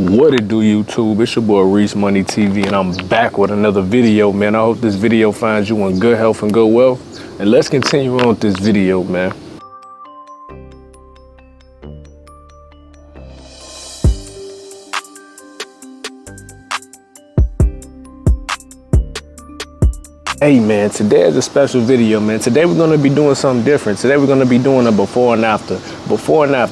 What it do, YouTube? It's your boy Reese Money TV, and I'm back with another video, man. I hope this video finds you in good health and good wealth. And let's continue on with this video, man. Hey man, today is a special video, man. Today we're gonna be doing something different. Today we're gonna be doing a before and after,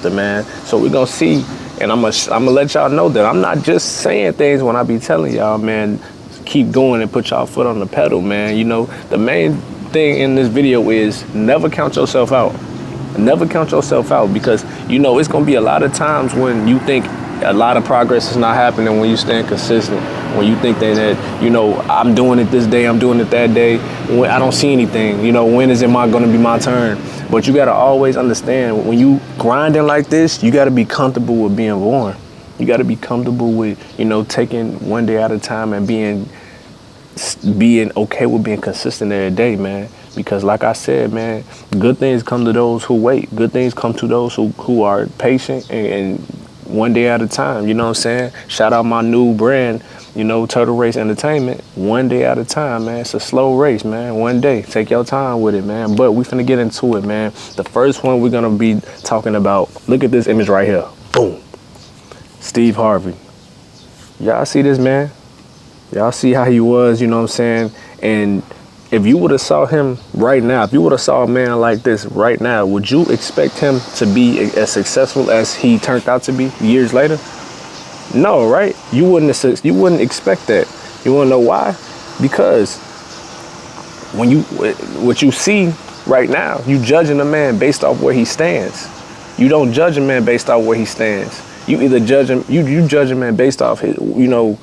man. So we're gonna see, and I'm gonna let y'all know that I'm not just saying things when I be telling y'all, man, keep going and put y'all foot on the pedal, man. You know, the main thing in this video is never count yourself out. Never count yourself out, because you know it's gonna be a lot of times when you think a lot of progress is not happening when you stand consistent. When you think that, you know, I'm doing it this day, I'm doing it that day, when I don't see anything, you know, when is it gonna be my turn? But you gotta always understand, when you grinding like this, you gotta be comfortable with being boring. You gotta be comfortable with, you know, taking one day at a time and being okay with being consistent every day, man. Because like I said, man, good things come to those who wait. Good things come to those who are patient and one day at a time, you know what I'm saying? Shout out my new brand, you know, Turtle Race Entertainment. One day at a time, man. It's a slow race, man. One day. Take your time with it, man. But we finna get into it, man. The first one we're gonna be talking about, look at this image right here. Boom. Steve Harvey. Y'all see this, man? Y'all see how he was, you know what I'm saying? And if you would have saw him right now, if you would have saw a man like this right now, would you expect him to be as successful as he turned out to be years later? No, right? You wouldn't expect that. You wanna know why? Because what you see right now, you judging a man based off where he stands. You don't judge a man based off where he stands. You either judge him, you judge a man based off his, you know,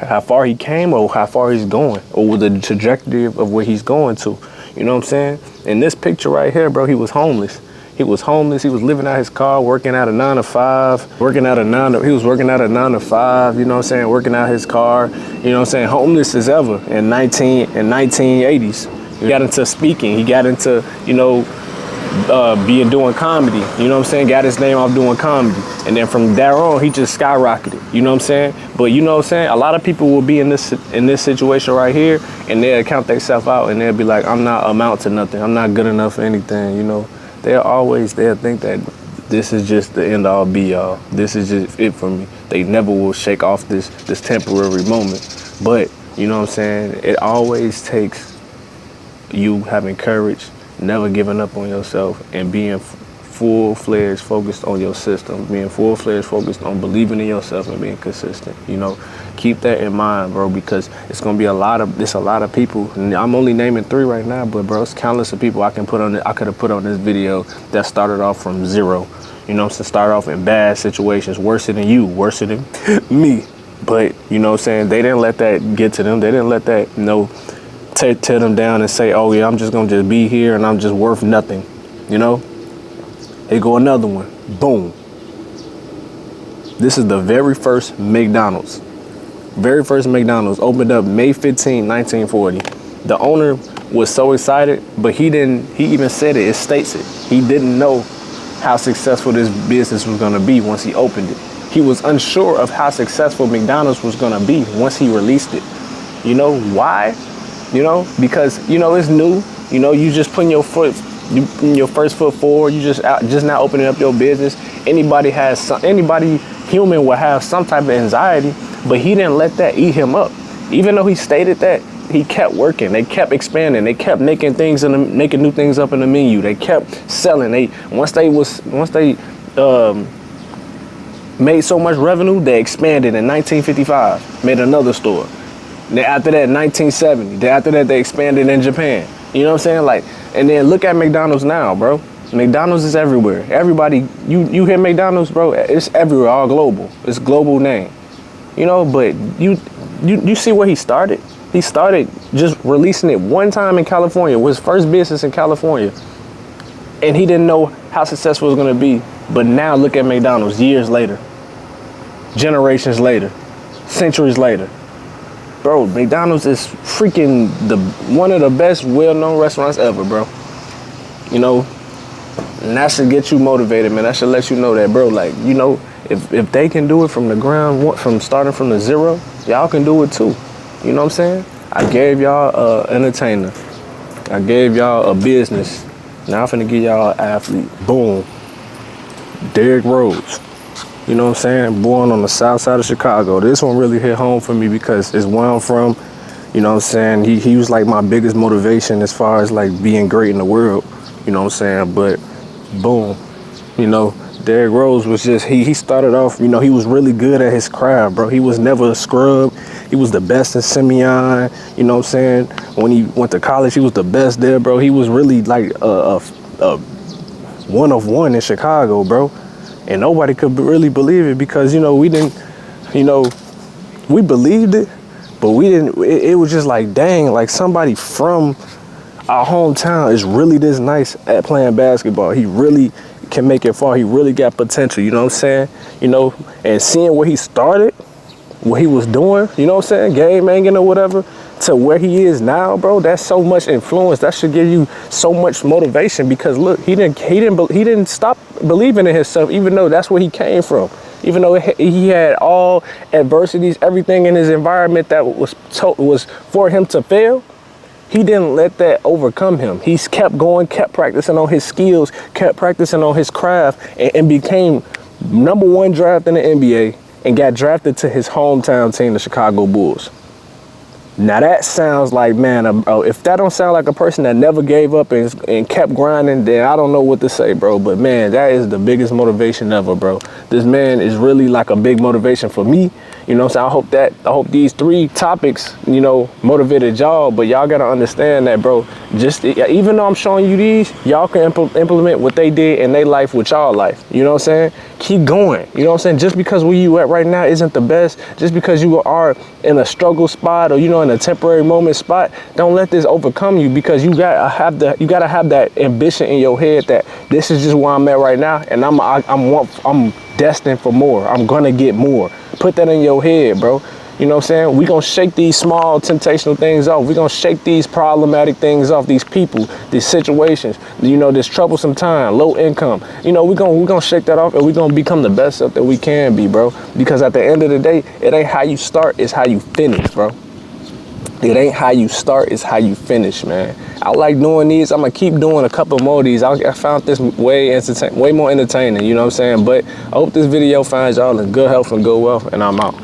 how far he came or how far he's going, or with the trajectory of where he's going to. You know what I'm saying? In this picture right here, bro, he was homeless. He was homeless. He was living out his car, working out a 9 to 5, he was working out a 9 to 5, you know what I'm saying? Working out his car, you know what I'm saying? Homeless as ever in 1980s. He got into speaking. He got into, you know, doing comedy, you know what I'm saying? Got his name off doing comedy. And then from there on, he just skyrocketed, you know what I'm saying? But you know what I'm saying? A lot of people will be in this situation right here, and they'll count themselves out, and they'll be like, I'm not amount to nothing. I'm not good enough for anything, you know? They'll think that this is just the end all be all. This is just it for me. They never will shake off this temporary moment. But, you know what I'm saying? It always takes you having courage, never giving up on yourself, and being full-fledged focused on your system, being full-fledged focused on believing in yourself and being consistent. You know, keep that in mind, bro, because it's gonna be a lot of people. And I'm only naming 3 right now, but bro, it's countless of people I could have put on this video that started off from zero. You know, to start off in bad situations, worse than you, worse than me. But you know what I'm saying? They didn't let that get to them. They didn't let that, you know, tear them down and say, oh yeah, I'm just gonna just be here and I'm just worth nothing, you know? Here go another one, boom. This is the very first McDonald's. Very first McDonald's opened up May 15, 1940. The owner was so excited, but he even said it states it. He didn't know how successful this business was gonna be once he opened it. He was unsure of how successful McDonald's was gonna be once he released it. You know why? You know, because, you know, it's new. You know, you just putting your first foot forward. You just now opening up your business. Anybody human will have some type of anxiety, but he didn't let that eat him up. Even though he stated that, he kept working. They kept expanding. They kept making new things up in the menu. They kept selling. Once they made so much revenue, they expanded in 1955. Made another store. Then after that, 1970. Then after that, they expanded in Japan. You know what I'm saying? Like, and then look at McDonald's now, bro. McDonald's is everywhere. Everybody, you hear McDonald's, bro, it's everywhere, all global. It's a global name. You know, but you see where he started? He started just releasing it one time in California. It was his first business in California. And he didn't know how successful it was gonna be. But now look at McDonald's years later, generations later, centuries later. Bro, McDonald's is freaking one of the best well-known restaurants ever, bro. You know, and that should get you motivated, man. That should let you know that, bro, like, you know, if they can do it from the ground, from starting from the zero, y'all can do it too. You know what I'm saying? I gave y'all an entertainer. I gave y'all a business. Now I'm finna give y'all an athlete. Boom. Derrick Rose. You know what I'm saying? Born on the south side of Chicago. This one really hit home for me because it's where I'm from. You know what I'm saying? He was like my biggest motivation as far as like being great in the world. You know what I'm saying? But boom, you know, Derrick Rose was just, he started off, you know, he was really good at his craft, bro. He was never a scrub. He was the best in Simeon. You know what I'm saying? When he went to college, he was the best there, bro. He was really like a one of one in Chicago, bro. And nobody could really believe it because, you know, we didn't, you know, we believed it, but we didn't, it was just like, dang, like somebody from our hometown is really this nice at playing basketball. He really can make it far. He really got potential, you know what I'm saying? You know, and seeing where he started, what he was doing, you know what I'm saying? Game hanging or whatever, to where he is now, bro, that's so much influence. That should give you so much motivation because look, he didn't stop believing in himself, even though that's where he came from. Even though he had all adversities, everything in his environment that was for him to fail, he didn't let that overcome him. He's kept going, kept practicing on his skills, kept practicing on his craft, and became #1 draft in the NBA and got drafted to his hometown team, the Chicago Bulls. Now that sounds like, man, bro, if that don't sound like a person that never gave up and kept grinding, then I don't know what to say, bro. But man, that is the biggest motivation ever, bro. This man is really like a big motivation for me. You know what I'm saying? I hope these 3 topics, you know, motivated y'all, but y'all gotta understand that, bro. Just even though I'm showing you these, y'all can implement what they did in their life with y'all life. You know what I'm saying? Keep going. You know what I'm saying? Just because where you at right now isn't the best, just because you are in a struggle spot or, you know, in a temporary moment spot, don't let this overcome you because you gotta have that ambition in your head that this is just where I'm at right now and I'm destined for more. I'm gonna get more. Put that in your head, bro. You know what I'm saying? We gonna shake these small temptational things off. We gonna shake these problematic things off, these people, these situations, you know, this troublesome time, low income. You know, we gonna shake that off and we gonna become the best self that we can be, bro. Because at the end of the day, it ain't how you start, it's how you finish, bro. It ain't how you start, it's how you finish, man. I like doing these. I'm gonna keep doing a couple more of these. I found this way more entertaining, you know what I'm saying? But I hope this video finds y'all in good health and good wealth, and I'm out.